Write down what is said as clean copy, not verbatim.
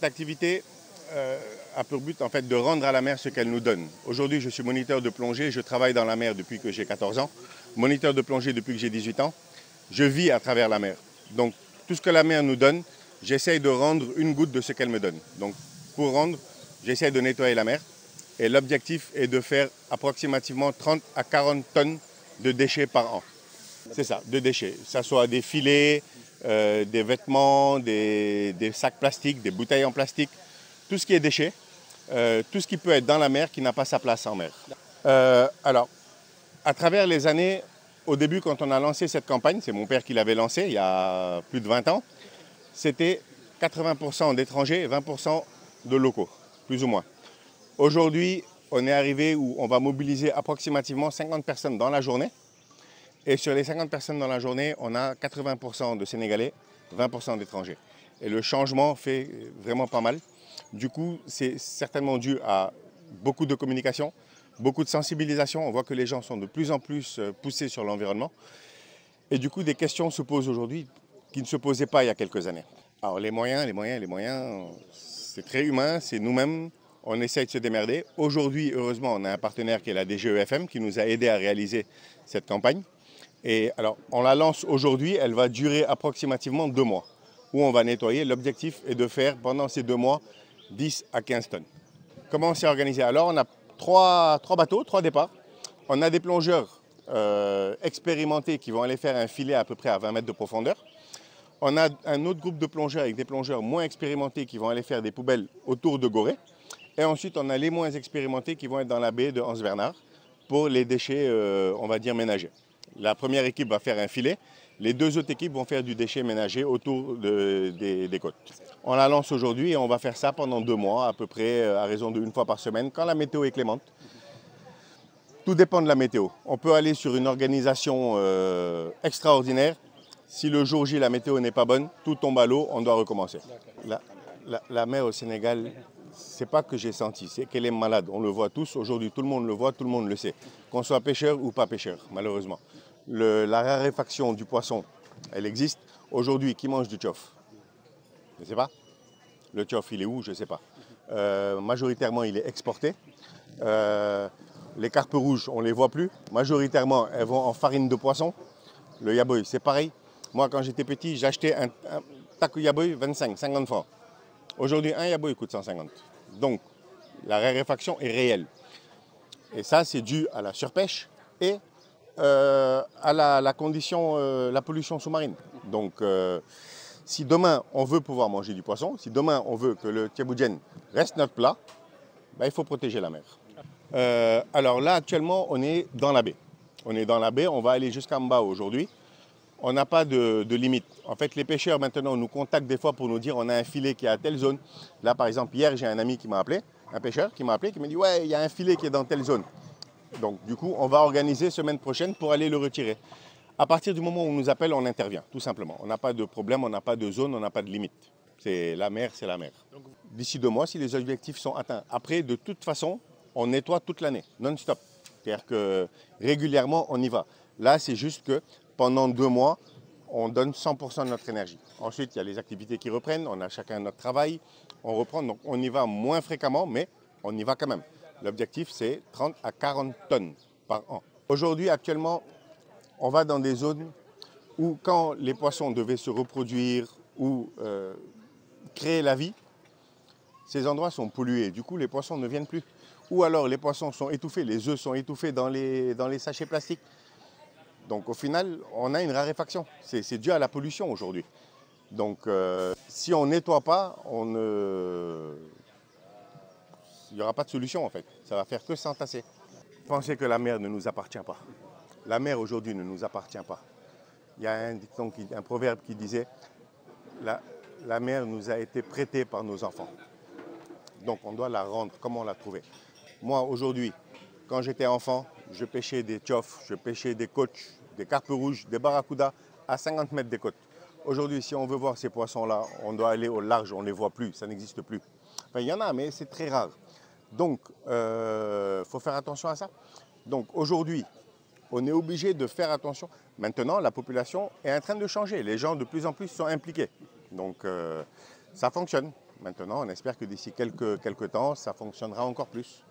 activité a pour but en fait de rendre à la mer ce qu'elle nous donne. Aujourd'hui, je suis moniteur de plongée, je travaille dans la mer depuis que j'ai 14 ans, moniteur de plongée depuis que j'ai 18 ans. Je vis à travers la mer. Donc, tout ce que la mer nous donne, j'essaye de rendre une goutte de ce qu'elle me donne. Donc, pour rendre, j'essaye de nettoyer la mer. Et l'objectif est de faire approximativement 30 à 40 tonnes de déchets par an. C'est ça, de déchets. Que ce soit des filets, des vêtements, des sacs plastiques, des bouteilles en plastique. Tout ce qui est déchets, tout ce qui peut être dans la mer qui n'a pas sa place en mer. Alors, à travers les années, au début, quand on a lancé cette campagne, c'est mon père qui l'avait lancée il y a plus de 20 ans, c'était 80% d'étrangers et 20% de locaux, plus ou moins. Aujourd'hui, on est arrivé où on va mobiliser approximativement 50 personnes dans la journée. Et sur les 50 personnes dans la journée, on a 80% de Sénégalais, 20% d'étrangers. Et le changement fait vraiment pas mal. Du coup, c'est certainement dû à beaucoup de communication, beaucoup de sensibilisation. On voit que les gens sont de plus en plus poussés sur l'environnement. Et du coup, des questions se posent aujourd'hui qui ne se posaient pas il y a quelques années. Alors les moyens, c'est très humain, c'est nous-mêmes. On essaye de se démerder. Aujourd'hui, heureusement, on a un partenaire qui est la DGEFM qui nous a aidés à réaliser cette campagne. Et alors, on la lance aujourd'hui, elle va durer approximativement 2 mois, où on va nettoyer. L'objectif est de faire pendant ces 2 mois 10 à 15 tonnes. Comment on s'est organisé? Alors, on a trois bateaux, 3 départs. On a des plongeurs expérimentés qui vont aller faire un filet à peu près à 20 mètres de profondeur. On a un autre groupe de plongeurs avec des plongeurs moins expérimentés qui vont aller faire des poubelles autour de Gorée. Et ensuite, on a les moins expérimentés qui vont être dans la baie de Anse-Bernard pour les déchets, on va dire, ménagers. La première équipe va faire un filet. Les 2 autres équipes vont faire du déchet ménager autour des côtes. On la lance aujourd'hui et on va faire ça pendant 2 mois, à peu près à raison d'1 fois par semaine, quand la météo est clémente. Tout dépend de la météo. On peut aller sur une organisation extraordinaire. Si le jour J, la météo n'est pas bonne, tout tombe à l'eau, on doit recommencer. La mer au Sénégal, c'est pas que j'ai senti, c'est qu'elle est malade. On le voit tous. Aujourd'hui, tout le monde le voit, tout le monde le sait. Qu'on soit pêcheur ou pas pêcheur, malheureusement. La raréfaction du poisson, elle existe. Aujourd'hui, qui mange du tchof? Je ne sais pas. Le tchof, il est où? Je ne sais pas. Majoritairement, il est exporté. Les carpes rouges, on ne les voit plus. Majoritairement, elles vont en farine de poisson. Le yaboy, c'est pareil. Moi, quand j'étais petit, j'achetais un taco yaboy 25, 50 francs. Aujourd'hui, un yaboy coûte 150. Donc, la raréfaction est réelle. Et ça, c'est dû à la surpêche et à la condition, la pollution sous-marine. Donc, si demain, on veut pouvoir manger du poisson, si demain, on veut que le thiaboudjen reste notre plat, ben, il faut protéger la mer. Alors là, actuellement, on est dans la baie. On est dans la baie, on va aller jusqu'en bas aujourd'hui. On n'a pas de limite. En fait, les pêcheurs, maintenant, nous contactent des fois pour nous dire on a un filet qui est à telle zone. Là, par exemple, hier, j'ai un ami qui m'a appelé, un pêcheur qui m'a appelé, qui m'a dit ouais, il y a un filet qui est dans telle zone. Donc, du coup, on va organiser semaine prochaine pour aller le retirer. À partir du moment où on nous appelle, on intervient, tout simplement. On n'a pas de problème, on n'a pas de zone, on n'a pas de limite. C'est la mer, c'est la mer. D'ici 2 mois, si les objectifs sont atteints. Après, de toute façon, on nettoie toute l'année, non-stop. C'est-à-dire que régulièrement, on y va. Là, c'est juste que pendant 2 mois, on donne 100% de notre énergie. Ensuite, il y a les activités qui reprennent, on a chacun notre travail, on reprend. Donc, on y va moins fréquemment, mais on y va quand même. L'objectif, c'est 30 à 40 tonnes par an. Aujourd'hui, actuellement, on va dans des zones où, quand les poissons devaient se reproduire ou créer la vie, ces endroits sont pollués. Du coup, les poissons ne viennent plus. Ou alors, les poissons sont étouffés, les œufs sont étouffés dans les sachets plastiques. Donc au final, on a une raréfaction. C'est dû à la pollution aujourd'hui. Donc si on ne nettoie pas, il n'y aura pas de solution en fait. Ça va faire que s'entasser. Pensez que la mer ne nous appartient pas. La mer aujourd'hui ne nous appartient pas. Il y a un proverbe qui disait la mer nous a été prêtée par nos enfants. Donc on doit la rendre comme on l'a trouvée. Moi aujourd'hui, quand j'étais enfant, je pêchais des tchofs, je pêchais des coachs, des carpes rouges, des barracudas à 50 mètres des côtes. Aujourd'hui, si on veut voir ces poissons-là, on doit aller au large, on ne les voit plus, ça n'existe plus. Enfin, il y en a, mais c'est très rare. Donc, faut faire attention à ça. Donc aujourd'hui, on est obligé de faire attention. Maintenant, la population est en train de changer. Les gens de plus en plus sont impliqués. Donc, ça fonctionne. Maintenant, on espère que d'ici quelques temps, ça fonctionnera encore plus.